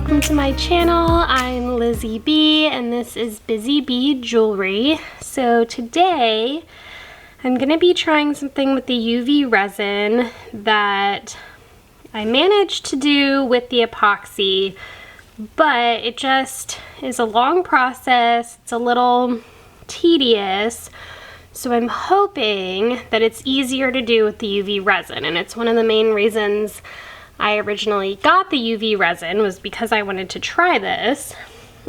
welcome to my channel. I'm Lizzie B and this is Busy Bee Jewelry. So today I'm going to be trying something with the UV resin that I managed to do with the epoxy, but it just is a long process. It's a little tedious. So I'm hoping that it's easier to do with the UV resin, and it's one of the main reasons I originally got the UV resin was because I wanted to try this,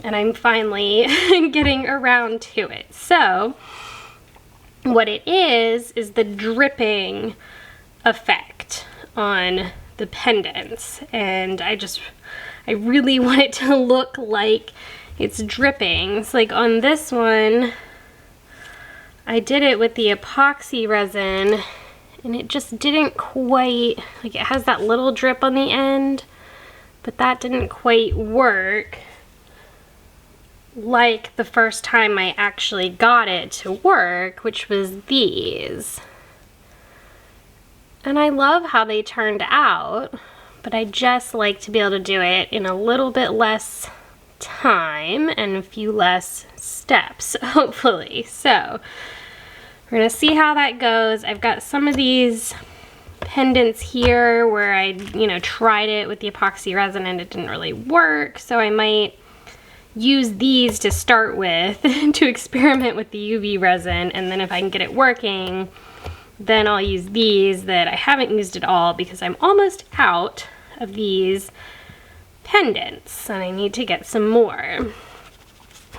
and I'm finally getting around to it. So what it is the dripping effect on the pendants, and I really want it to look like it's dripping. It's like on this one, I did it with the epoxy resin, and it just didn't quite, like it has that little drip on the end, but that didn't quite work like the first time I actually got it to work, which was these. And I love how they turned out, but I just like to be able to do it in a little bit less time and a few less steps, hopefully. So we're gonna see how that goes. I've got some of these pendants here where I, tried it with the epoxy resin and it didn't really work. So I might use these to start with to experiment with the UV resin. And then if I can get it working, then I'll use these that I haven't used at all because I'm almost out of these pendants and I need to get some more.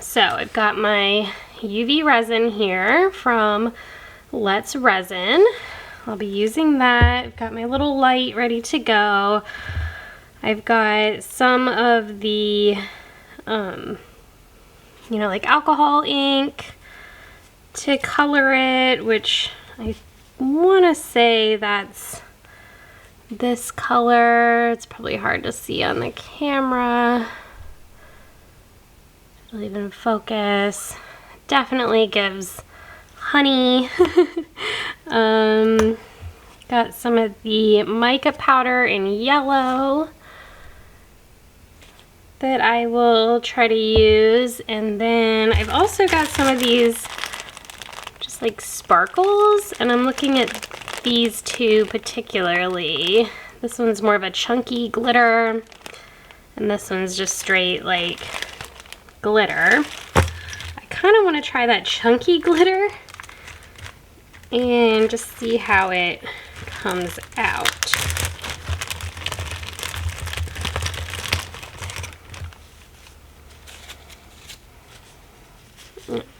So I've got my UV resin here from Let's Resin. I'll be using that. I've got my little light ready to go. I've got some of the, like alcohol ink to color it, which I want to say that's this color. It's probably hard to see on the camera. It'll even focus. Definitely gives honey. Got some of the mica powder in yellow that I will try to use, and then I've also got some of these just like sparkles, and I'm looking at these two particularly. This one's more of a chunky glitter, and this one's just straight like glitter. I kind of want to try that chunky glitter and just see how it comes out.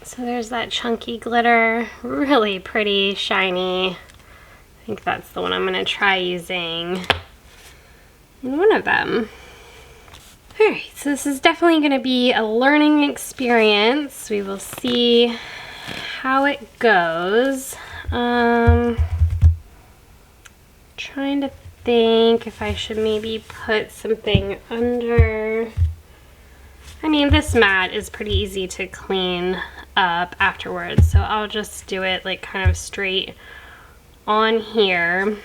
So there's that chunky glitter, really pretty, shiny. I think that's the one I'm going to try using in one of them. Alright, so this is definitely going to be a learning experience. We will see how it goes. Trying to think if I should maybe put something under. I mean, this mat is pretty easy to clean up afterwards, so I'll just do it like kind of straight on here.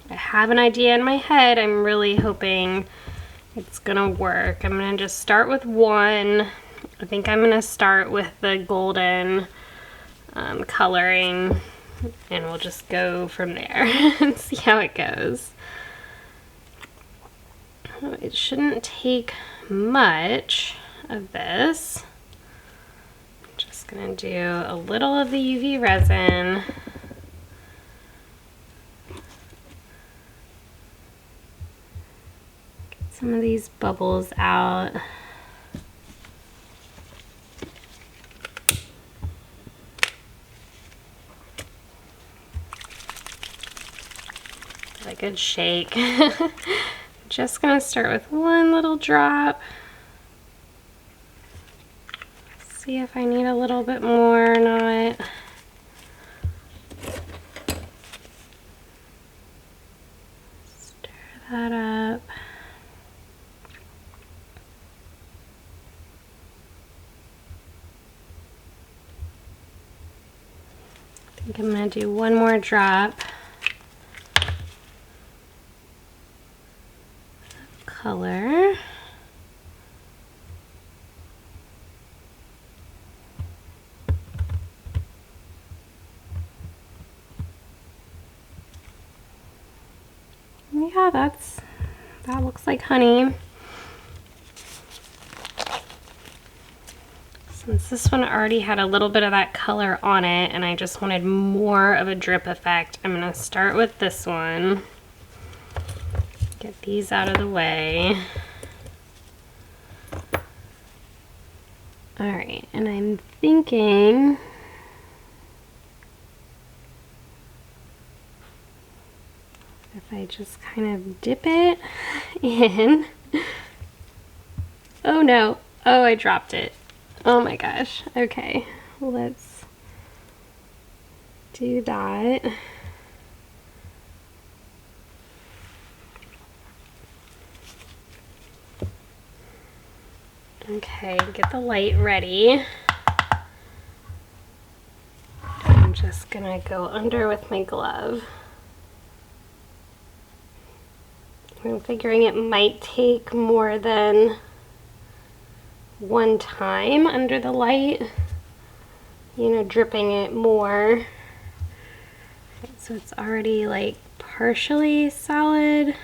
I have an idea in my head. I'm really hoping it's gonna work. I'm gonna just start with one. I think I'm gonna start with the golden coloring, and we'll just go from there and see how it goes. It shouldn't take much of this. I'm just gonna do a little of the UV resin. Get some of these bubbles out. A good shake. Just gonna start with one little drop. See if I need a little bit more or not. Stir that up. I think I'm gonna do one more drop. Color. yeah, that looks like honey. Since this one already had a little bit of that color on it and I just wanted more of a drip effect, I'm gonna start with this one. Get these out of the way. All right, and I'm thinking if I just kind of dip it in. Oh no, oh, I dropped it. Oh my gosh, okay, let's do that. Okay, get the light ready. I'm just gonna go under with my glove. I'm figuring it might take more than one time under the light, you know, dripping it more. So it's already like partially solid.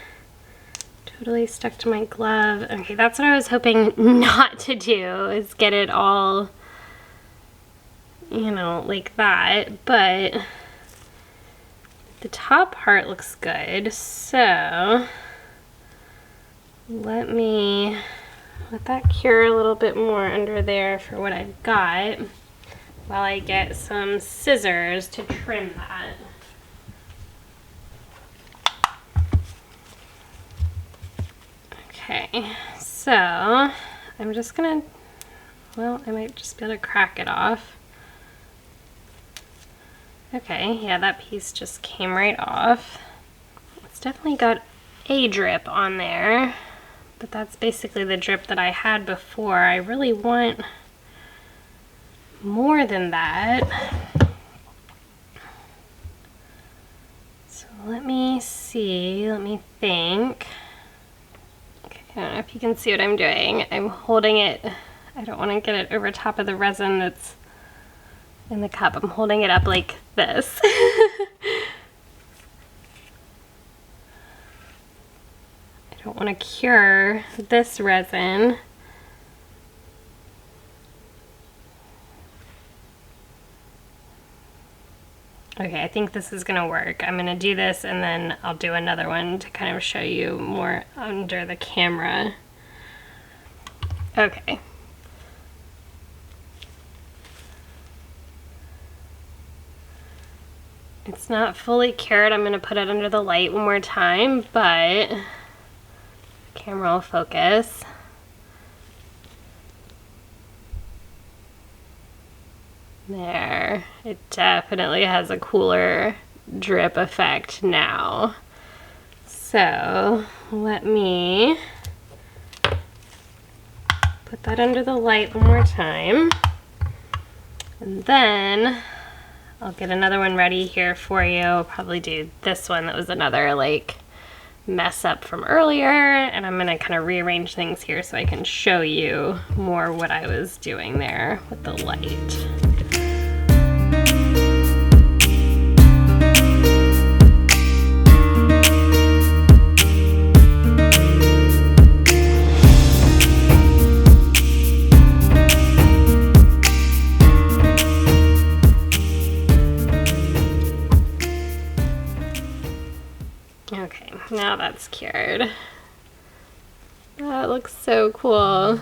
Totally stuck to my glove. Okay, that's what I was hoping not to do, is get it all, you know, like that. But the top part looks good, so let that cure a little bit more under there for what I've got while I get some scissors to trim that. Okay, so I'm just gonna, well, I might just be able to crack it off. Okay, yeah, that piece just came right off. It's definitely got a drip on there, but that's basically the drip that I had before. I really want more than that. So let me see, let me think. I don't know if you can see what I'm doing. I'm holding it, I don't want to get it over top of the resin that's in the cup. I'm holding it up like this. I don't want to cure this resin. Okay, I think this is gonna work. I'm gonna do this and then I'll do another one to kind of show you more under the camera. Okay. It's not fully cured. I'm gonna put it under the light one more time, but camera will focus. There, it definitely has a cooler drip effect now. So let me put that under the light one more time. And then I'll get another one ready here for you. I'll probably do this one that was another like mess up from earlier, and I'm gonna kind of rearrange things here so I can show you more what I was doing there with the light. Okay, now that's cured. That looks so cool.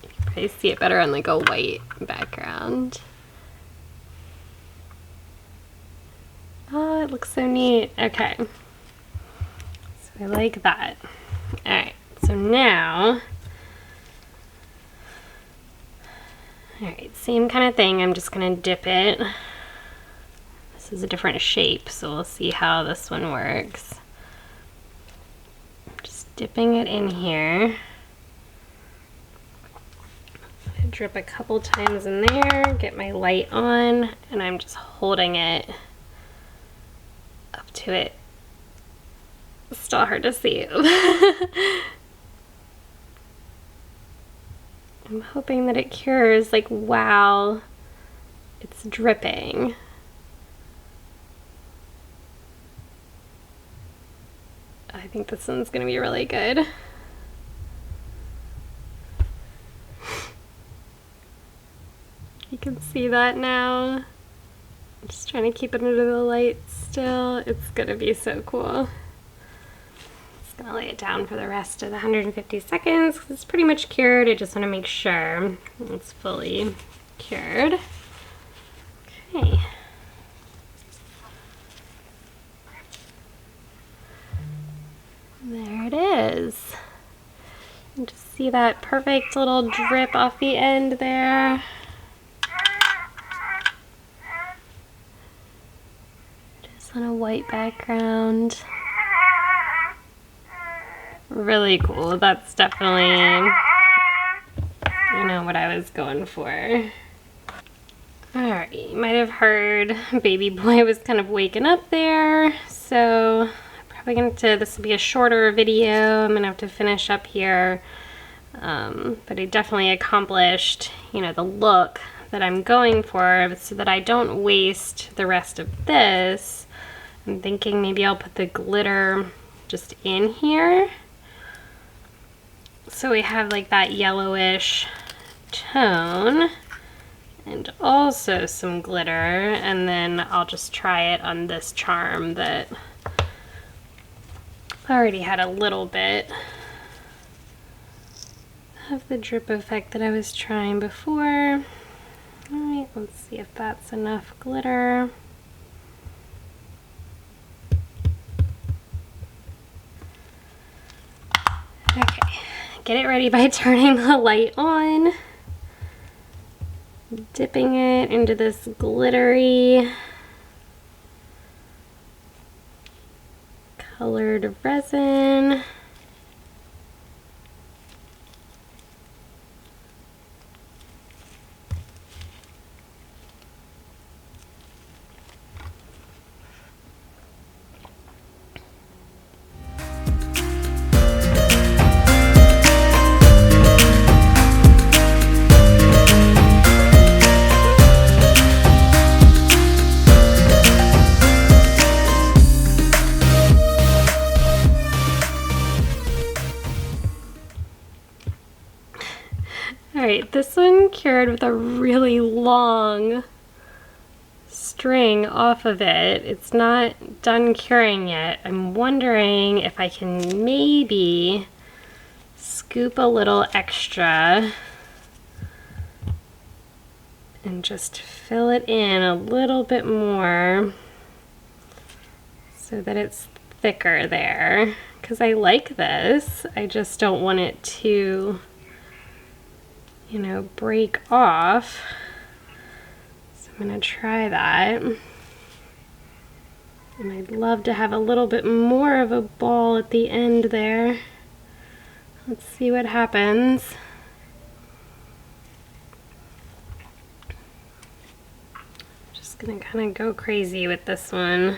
You can probably see it better on like a white background. Oh, it looks so neat. Okay, so I like that. All right, so now, all right, same kind of thing. I'm just gonna dip it. This is a different shape, so we'll see how this one works. I'm just dipping it in here. I drip a couple times in there, get my light on, and I'm just holding it up to it. It's still hard to see. I'm hoping that it cures like while it's dripping. think this one's gonna be really good. You can see that now. I'm just trying to keep it under the light still. It's gonna be so cool. Just gonna lay it down for the rest of the 150 seconds because it's pretty much cured. I just wanna make sure it's fully cured. Okay. There it is. You just see that perfect little drip off the end there. Just on a white background. Really cool. That's definitely, you know, what I was going for. Alright, you might have heard baby boy was kind of waking up there, so this will be a shorter video. I'm gonna have to finish up here, but I definitely accomplished, you know, the look that I'm going for, so that I don't waste the rest of this. I'm thinking maybe I'll put the glitter just in here, so we have like that yellowish tone, and also some glitter, and then I'll just try it on this charm that already had a little bit of the drip effect that I was trying before. Alright, let's see if that's enough glitter. Okay, get it ready by turning the light on, dipping it into this glittery colored resin. Alright, this one cured with a really long string off of it. It's not done curing yet. I'm wondering if I can maybe scoop a little extra and just fill it in a little bit more so that it's thicker there. Because I like this, I just don't want it to, you know, break off. So I'm gonna try that. And I'd love to have a little bit more of a ball at the end there. Let's see what happens. Just gonna kind of go crazy with this one.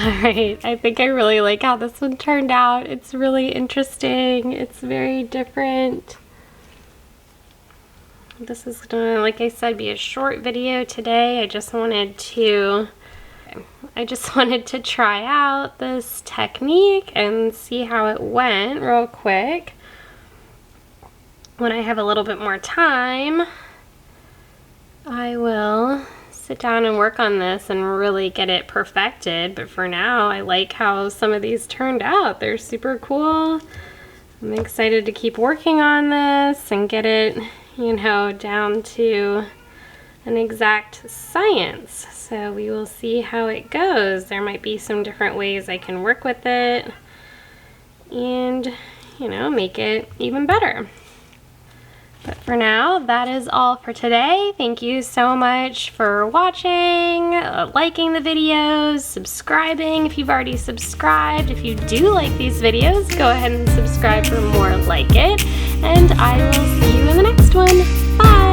Alright, I think I really like how this one turned out. It's really interesting. It's very different. This is gonna, like I said, be a short video today. I just wanted to try out this technique and see how it went real quick. When I have a little bit more time, I will sit down and work on this and really get it perfected. But for now, I like how some of these turned out. They're super cool. I'm excited to keep working on this and get it, you know, down to an exact science. So we will see how it goes. There might be some different ways I can work with it and, you know, make it even better. But for now, that is all for today. Thank you so much for watching, liking the videos, subscribing if you've already subscribed. If you do like these videos, go ahead and subscribe for more like it. And I will see you in the next one. Bye!